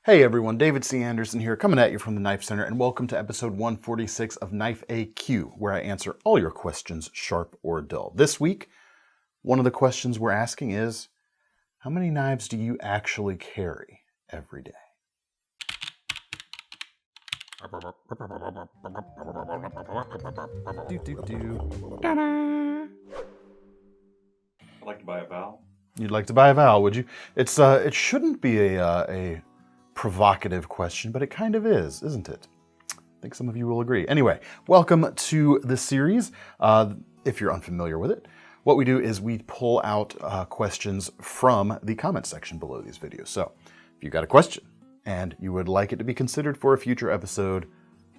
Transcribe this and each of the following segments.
Hey everyone, David C. Anderson here, coming at you from the KnifeCenter, and welcome to episode 146 of Knife AQ, where I answer all your questions, sharp or dull. This week, one of the questions we're asking is, how many knives do you actually carry every day? I'd like to buy a vowel. You'd like to buy a vowel, would you? It shouldn't be a provocative question, but it kind of is, isn't it? I think some of you will agree. Anyway, welcome to the series. If you're unfamiliar with it, what we do is we pull out questions from the comment section below these videos. So if you've got a question and you would like it to be considered for a future episode,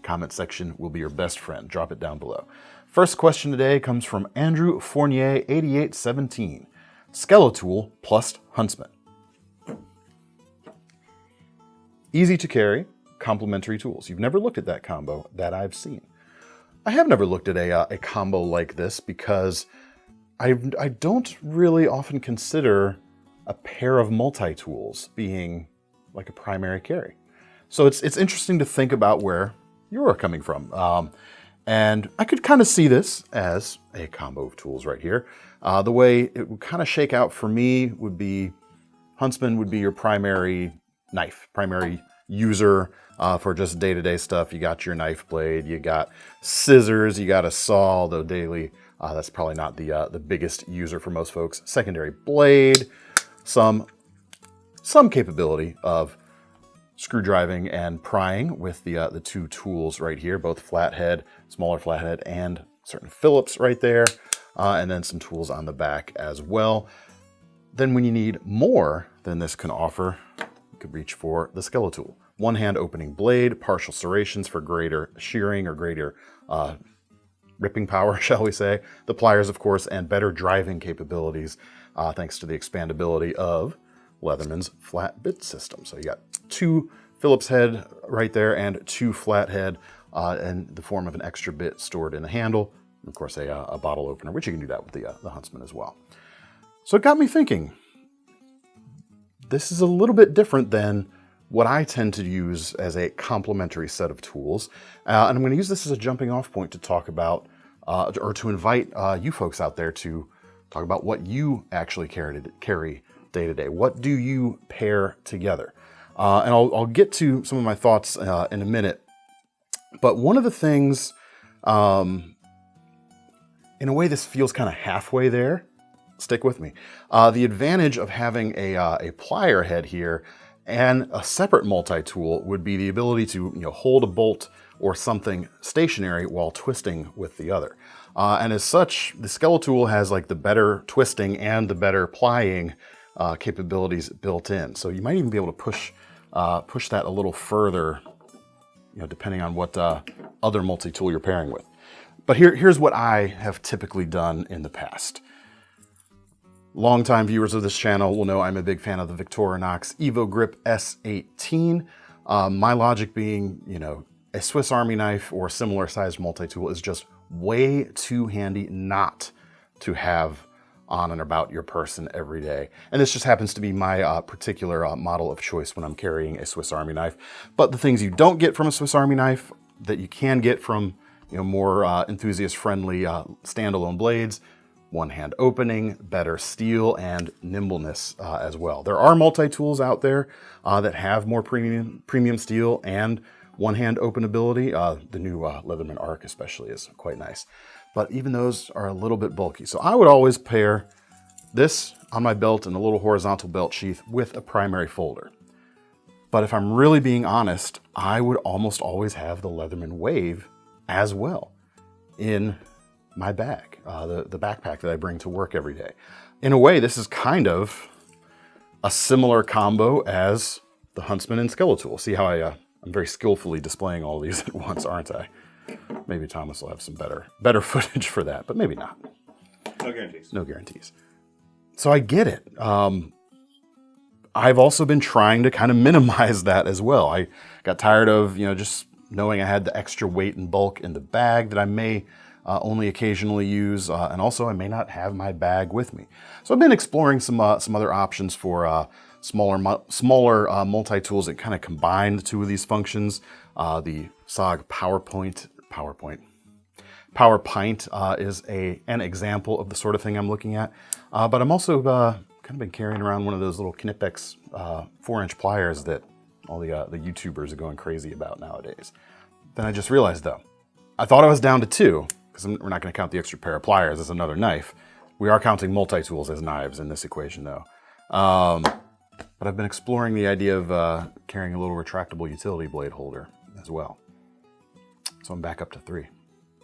comment section will be your best friend. Drop it down below. First question today comes from Andrew Fournier, 8817. Skeletal plus Huntsman. Easy to carry, complementary tools. You've never looked at that combo that I've seen. I have never looked at a combo like this because I don't really often consider a pair of multi-tools being like a primary carry. So it's interesting to think about where you're coming from. And I could kind of see this as a combo of tools right here. The way it would kind of shake out for me would be Huntsman would be your primary knife, primary user for just day-to-day stuff. You got your knife blade, you got scissors, you got a saw, although daily, that's probably not the biggest user for most folks. Secondary blade, some capability of screw driving and prying with the two tools right here, both flathead, smaller flathead, and certain Phillips right there, and then some tools on the back as well. Then when you need more than this can offer, you could reach for the Skeletal. One-hand opening blade, partial serrations for greater shearing or greater ripping power, shall we say. The pliers, of course, and better driving capabilities thanks to the expandability of Leatherman's flat bit system. So you got two Phillips head right there and two flathead in the form of an extra bit stored in the handle. And of course, a bottle opener, which you can do that with the Huntsman as well. So it got me thinking, this is a little bit different than what I tend to use as a complementary set of tools. And I'm going to use this as a jumping off point to talk about, or to invite you folks out there to talk about what you actually carry day to day. What do you pair together? And I'll get to some of my thoughts in a minute. But one of the things, in a way, this feels kind of halfway there. Stick with me. The advantage of having a plier head here and a separate multi-tool would be the ability to hold a bolt or something stationary while twisting with the other. And as such, the Skeletal has like the better twisting and the better plying capabilities built in. So you might even be able to push that a little further, depending on what other multi-tool you're pairing with. But here's what I have typically done in the past. Longtime viewers of this channel will know I'm a big fan of the Victorinox Evo Grip S18. My logic being, a Swiss Army knife or similar sized multi-tool is just way too handy not to have on and about your person every day. And this just happens to be my particular model of choice when I'm carrying a Swiss Army knife. But the things you don't get from a Swiss Army knife that you can get from more enthusiast-friendly standalone blades: one-hand opening, better steel, and nimbleness as well. There are multi-tools out there that have more premium steel and one-hand openability. The new Leatherman Arc especially is quite nice. But even those are a little bit bulky. So I would always pair this on my belt in a little horizontal belt sheath with a primary folder. But if I'm really being honest, I would almost always have the Leatherman Wave as well in my bag, the backpack that I bring to work every day. In a way, this is kind of a similar combo as the Huntsman and Skeletal. See how I'm very skillfully displaying all these at once, aren't I? Maybe Thomas will have some better footage for that, but maybe not. No guarantees. No guarantees. So I get it. I've also been trying to kind of minimize that as well. I got tired of, just knowing I had the extra weight and bulk in the bag that I may only occasionally use, and also I may not have my bag with me. So I've been exploring some other options for smaller multi-tools that kind of combine the two of these functions. The SOG Power Pint is an example of the sort of thing I'm looking at. But I'm also kind of been carrying around one of those little Knipex 4-inch pliers that all the YouTubers are going crazy about nowadays. Then I just realized though, I thought I was down to 2, because we're not going to count the extra pair of pliers as another knife. We are counting multi-tools as knives in this equation though. But I've been exploring the idea of carrying a little retractable utility blade holder as well. So I'm back up to 3.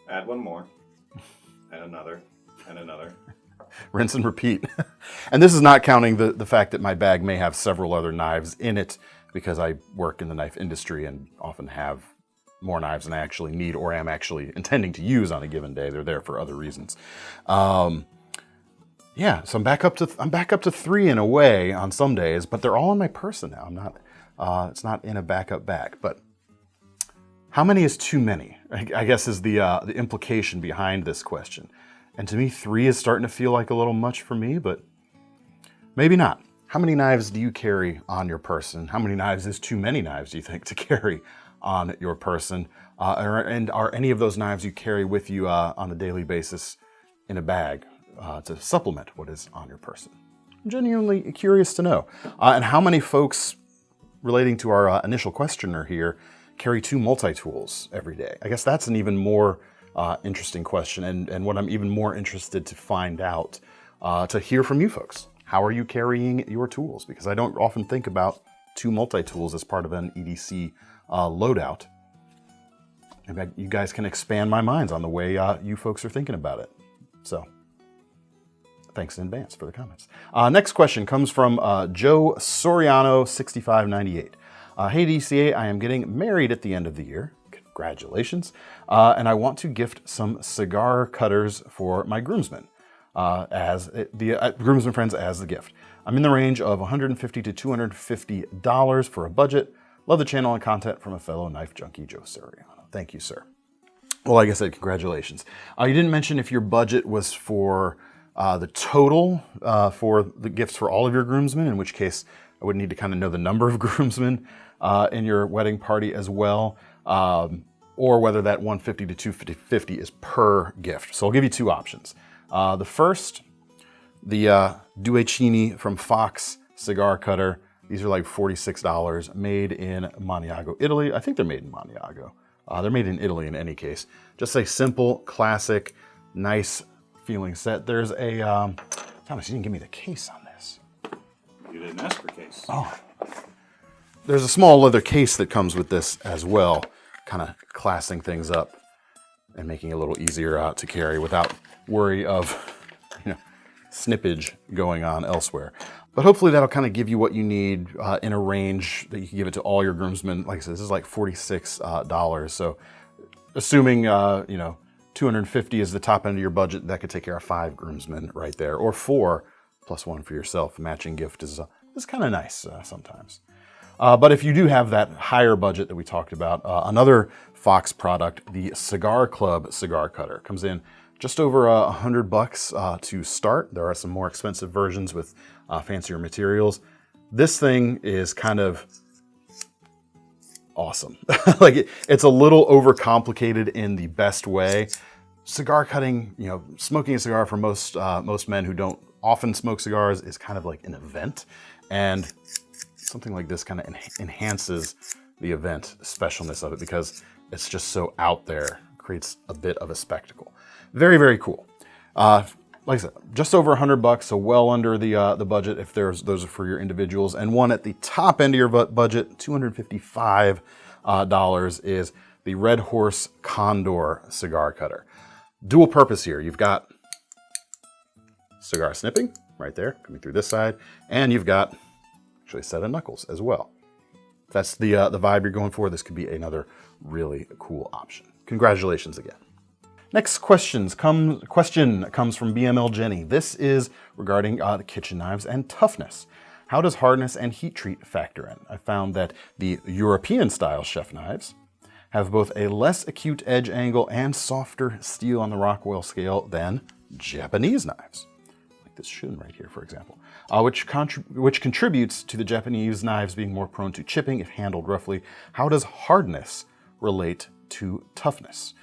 Add one more, and another, and another. Rinse and repeat. And this is not counting the fact that my bag may have several other knives in it, because I work in the knife industry and often have more knives than I actually need or am actually intending to use on a given day. They're there for other reasons. Yeah, so I'm back up to 3 in a way on some days, but they're all in my person now. I'm not. It's not in a backup bag. But how many is too many? I guess is the implication behind this question. And to me, 3 is starting to feel like a little much for me, but maybe not. How many knives do you carry on your person? How many knives is too many knives, do you think, to carry on your person? And are any of those knives you carry with you on a daily basis in a bag to supplement what is on your person? I'm genuinely curious to know. And how many folks, relating to our initial questioner here, carry 2 multi-tools every day? I guess that's an even more interesting question, and what I'm even more interested to find out, to hear from you folks. How are you carrying your tools? Because I don't often think about 2 multi-tools as part of an EDC loadout. Maybe you guys can expand my minds on the way you folks are thinking about it. So, thanks in advance for the comments. Next question comes from Joe Soriano 6598. Hey DCA, I am getting married at the end of the year. Congratulations. And I want to gift some cigar cutters for my groomsmen, groomsmen friends as the gift. I'm in the range of $150 to $250 for a budget. Love the channel and content from a fellow knife junkie, Joe Soriano. Thank you, sir. Well, like I said, congratulations. You didn't mention if your budget was for the total for the gifts for all of your groomsmen, in which case I would need to kind of know the number of groomsmen in your wedding party as well, or whether that $150 to $250 is per gift. So I'll give you 2 options. The first, the Duecini from Fox cigar cutter. These are like $46, made in Maniago, Italy. I think they're made in Maniago. They're made in Italy in any case. Just a simple, classic, nice feeling set. There's a, Thomas, you didn't give me the case on this. You didn't ask for case. Oh. There's a small leather case that comes with this as well, kind of classing things up and making it a little easier to carry without worry of, snippage going on elsewhere. But hopefully that'll kind of give you what you need in a range that you can give it to all your groomsmen. Like I said, this is like $46. So assuming, 250 is the top end of your budget, that could take care of 5 groomsmen right there, or 4 plus 1 for yourself. Matching gift is kind of nice sometimes. But if you do have that higher budget that we talked about, another Fox product, the Cigar Club cigar cutter, comes in just over $100 to start. There are some more expensive versions with fancier materials. This thing is kind of awesome. It's a little overcomplicated in the best way. Cigar cutting, smoking a cigar for most men who don't often smoke cigars is kind of like an event, and something like this kind of enhances the event specialness of it because it's just so out there, creates a bit of a spectacle. Very, very cool. Like I said, just over $100, so well under the budget if those are for your individuals. And one at the top end of your budget, $255 is the Red Horse Condor cigar cutter. Dual purpose here. You've got cigar snipping right there, coming through this side, and you've got actually a set of knuckles as well. If that's the vibe you're going for, this could be another really cool option. Congratulations again. Next question comes from BML Jenny. This is regarding the kitchen knives and toughness. How does hardness and heat treat factor in? I found that the European style chef knives have both a less acute edge angle and softer steel on the Rockwell scale than Japanese knives. this shun right here, for example, which contributes to the Japanese knives being more prone to chipping if handled roughly. How does hardness relate to toughness?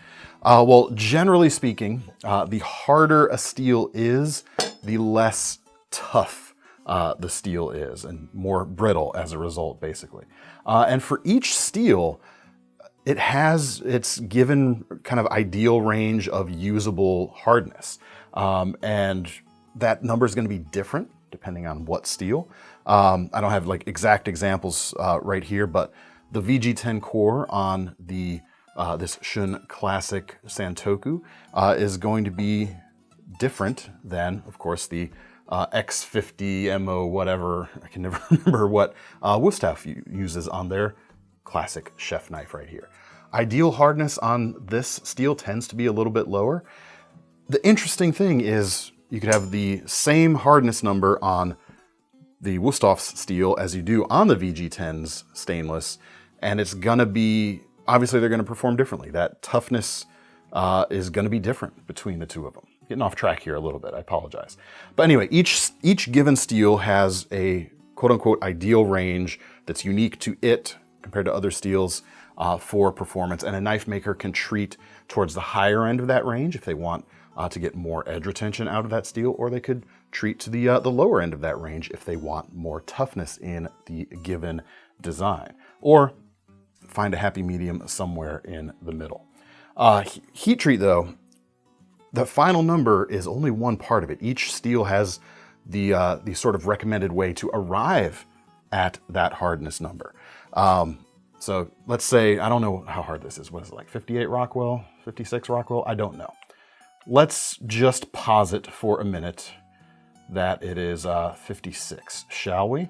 Well, generally speaking, the harder a steel is, the less tough the steel is, and more brittle as a result, basically. And for each steel, it has its given kind of ideal range of usable hardness. And that number is going to be different depending on what steel. I don't have like exact examples right here, but the VG10 core on the this Shun Classic Santoku is going to be different than, of course, the X50 MO whatever. I can never remember what Wusthof uses on their classic chef knife right here. Ideal hardness on this steel tends to be a little bit lower. The interesting thing is you could have the same hardness number on the Wusthof steel as you do on the VG10's stainless, and it's gonna be, obviously they're gonna perform differently. That toughness is gonna be different between the two of them. Getting off track here a little bit, I apologize. But anyway, each given steel has a quote-unquote ideal range that's unique to it compared to other steels for performance, and a knife maker can treat towards the higher end of that range if they want to get more edge retention out of that steel, or they could treat to the lower end of that range if they want more toughness in the given design, or find a happy medium somewhere in the middle. Heat treat though, the final number is only one part of it. Each steel has the sort of recommended way to arrive at that hardness number. So let's say, I don't know how hard this is. What is it, like 58 Rockwell, 56 Rockwell? I don't know. Let's just posit for a minute that it is 56, shall we?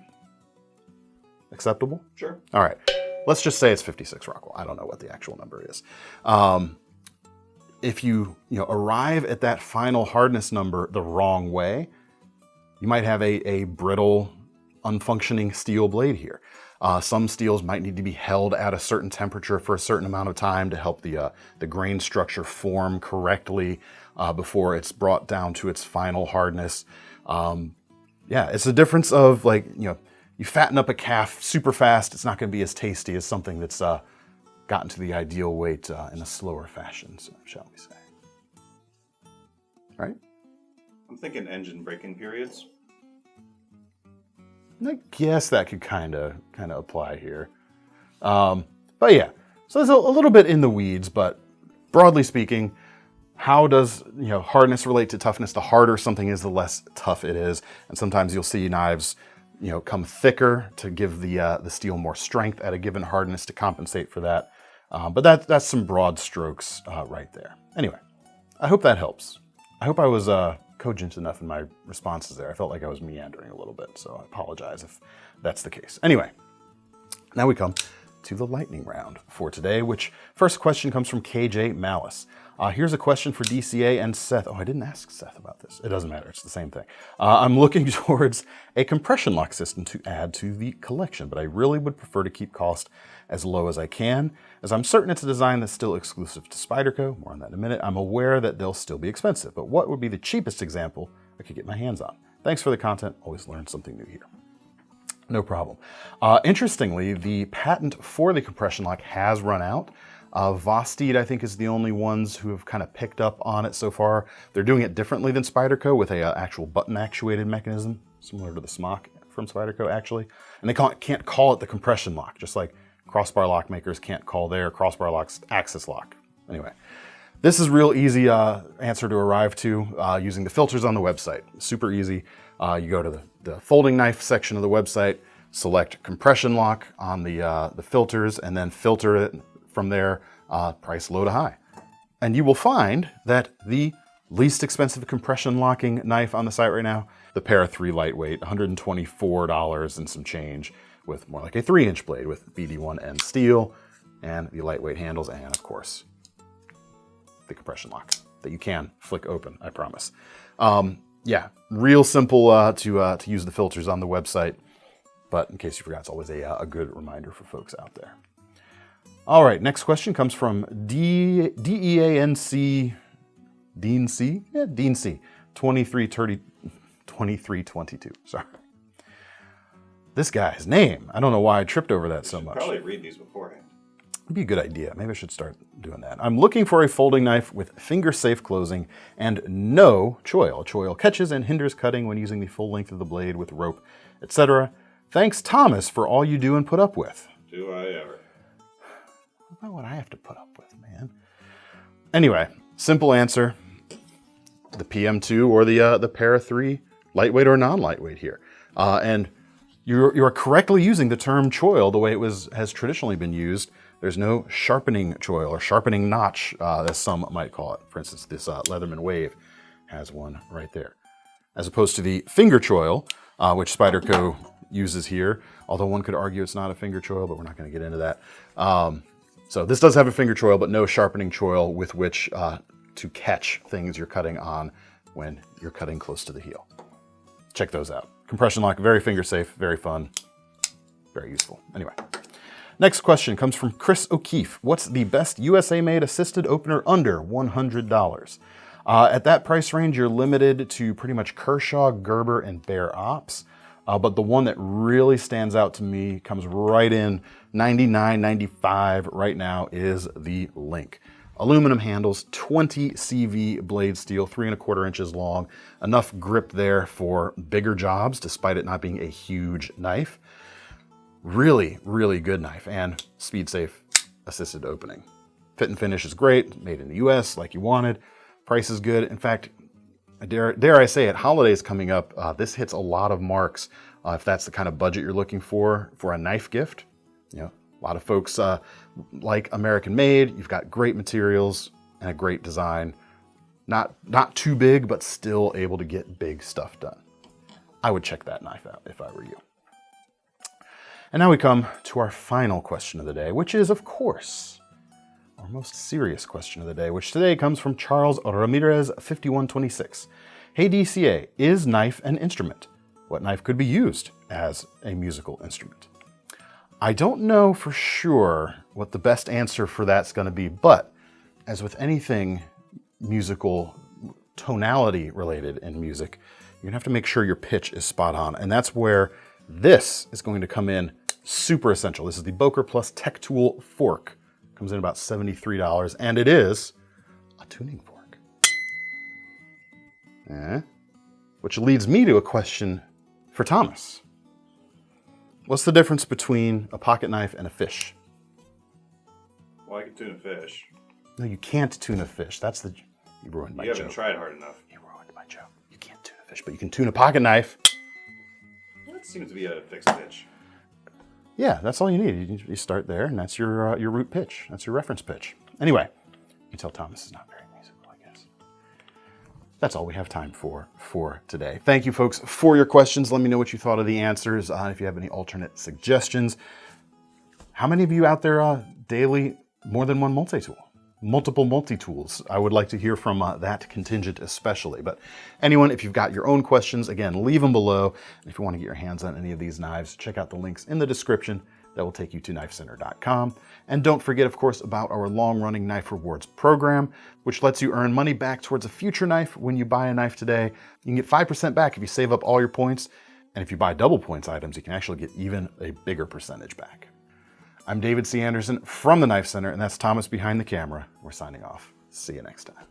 Acceptable? Sure. All right. Let's just say it's 56 Rockwell. I don't know what the actual number is. If you arrive at that final hardness number the wrong way, you might have a brittle, unfunctioning steel blade here. Some steels might need to be held at a certain temperature for a certain amount of time to help the grain structure form correctly before it's brought down to its final hardness. Yeah, it's a difference of you fatten up a calf super fast, it's not going to be as tasty as something that's gotten to the ideal weight in a slower fashion, so, shall we say. Right? I'm thinking engine braking periods. I guess that could kind of apply here. But yeah, so there's a little bit in the weeds, but broadly speaking, how does hardness relate to toughness? The harder something is, the less tough it is. And sometimes you'll see knives come thicker to give the steel more strength at a given hardness to compensate for that. But that's some broad strokes right there. Anyway, I hope that helps. I hope I was cogent enough in my responses there. I felt like I was meandering a little bit, so I apologize if that's the case. Anyway, now we come to the lightning round for today, which first question comes from KJ Malice. Here's a question for DCA and Seth. Oh, I didn't ask Seth about this. It doesn't matter. It's the same thing. I'm looking towards a compression lock system to add to the collection, but I really would prefer to keep cost as low as I can, as I'm certain it's a design that's still exclusive to Spyderco. More on that in a minute. I'm aware that they'll still be expensive, but what would be the cheapest example I could get my hands on? Thanks for the content. Always learn something new here. No problem. Interestingly, the patent for the compression lock has run out. Vosteed, I think, is the only ones who have kind of picked up on it so far. They're doing it differently than Spyderco with a actual button-actuated mechanism, similar to the Smock from Spyderco, actually. And they can't call it the compression lock, just like crossbar lock makers can't call their crossbar locks axis lock. Anyway, this is real easy answer to arrive to using the filters on the website. Super easy. You go to the folding knife section of the website, select compression lock on the filters, and then filter it from there, price low to high. And you will find that the least expensive compression locking knife on the site right now, the Para 3 lightweight, $124 and some change, with more like a 3-inch blade with BD1N steel and the lightweight handles, and of course, the compression lock that you can flick open, I promise. Yeah, real simple to use the filters on the website, but in case you forgot, it's always a good reminder for folks out there. All right, next question comes from DEANC, Dean C, 2330, 2322. Sorry. This guy's name. I don't know why I tripped over that so much. Probably read these beforehand. It'd be a good idea. Maybe I should start doing that. I'm looking for a folding knife with finger-safe closing and no choil. Choil catches and hinders cutting when using the full length of the blade with rope, etc. Thanks, Thomas, for all you do and put up with. Do I ever? What about what I have to put up with, man? Anyway, simple answer. The PM2 or the Para 3, lightweight or non-lightweight here. And you're correctly using the term choil the way it has traditionally been used. There's no sharpening choil or sharpening notch, as some might call it. For instance, this Leatherman Wave has one right there. As opposed to the finger choil, which Spyderco uses here, although one could argue it's not a finger choil, but we're not going to get into that. So this does have a finger choil, but no sharpening choil with which to catch things you're cutting on when you're cutting close to the heel. Check those out. Compression lock, very finger safe, very fun, very useful. Anyway, next question comes from Chris O'Keefe. What's the best USA-made assisted opener under $100? At that price range, you're limited to pretty much Kershaw, Gerber, and Bear Ops. But the one that really stands out to me, comes right in $99.95 right now, is the Link. Aluminum handles, 20 CV blade steel, 3¼ inches long, enough grip there for bigger jobs, despite it not being a huge knife. Really, really good knife, and speed safe assisted opening. Fit and finish is great, made in the US like you wanted. Price is good. In fact, dare I say it, holidays coming up, this hits a lot of marks if that's the kind of budget you're looking for a knife gift. You know, a lot of folks like American made. You've got great materials and a great design. Not too big, but still able to get big stuff done. I would check that knife out if I were you. And now we come to our final question of the day, which is, of course, our most serious question of the day, which today comes from Charles Ramirez 5126. Hey DCA, is knife an instrument? What knife could be used as a musical instrument? I don't know for sure what the best answer for that's going to be, but as with anything musical, tonality related in music, you're gonna have to make sure your pitch is spot on. And that's where this is going to come in super essential. This is the Boker Plus Tech Tool Fork. Comes in about $73, and it is a tuning fork. Which leads me to a question for Thomas. What's the difference between a pocket knife and a fish? Well, I can tune a fish. No, you can't tune a fish. You ruined my joke. You haven't tried hard enough. You ruined my joke. You can't tune a fish, but you can tune a pocket knife. That seems to be a fixed pitch. Yeah, that's all you need. You start there, and that's your root pitch. That's your reference pitch. Anyway, you can tell Thomas is not very musical, I guess. That's all we have time for today. Thank you, folks, for your questions. Let me know what you thought of the answers. If you have any alternate suggestions. How many of you out there daily more than one multi-tool? Multiple multi-tools. I would like to hear from that contingent especially. But anyone, if you've got your own questions, again, leave them below. And if you want to get your hands on any of these knives, check out the links in the description. That will take you to KnifeCenter.com. And don't forget, of course, about our long-running Knife Rewards program, which lets you earn money back towards a future knife when you buy a knife today. You can get 5% back if you save up all your points. And if you buy double points items, you can actually get even a bigger percentage back. I'm David C. Anderson from the Knife Center, and that's Thomas behind the camera. We're signing off. See you next time.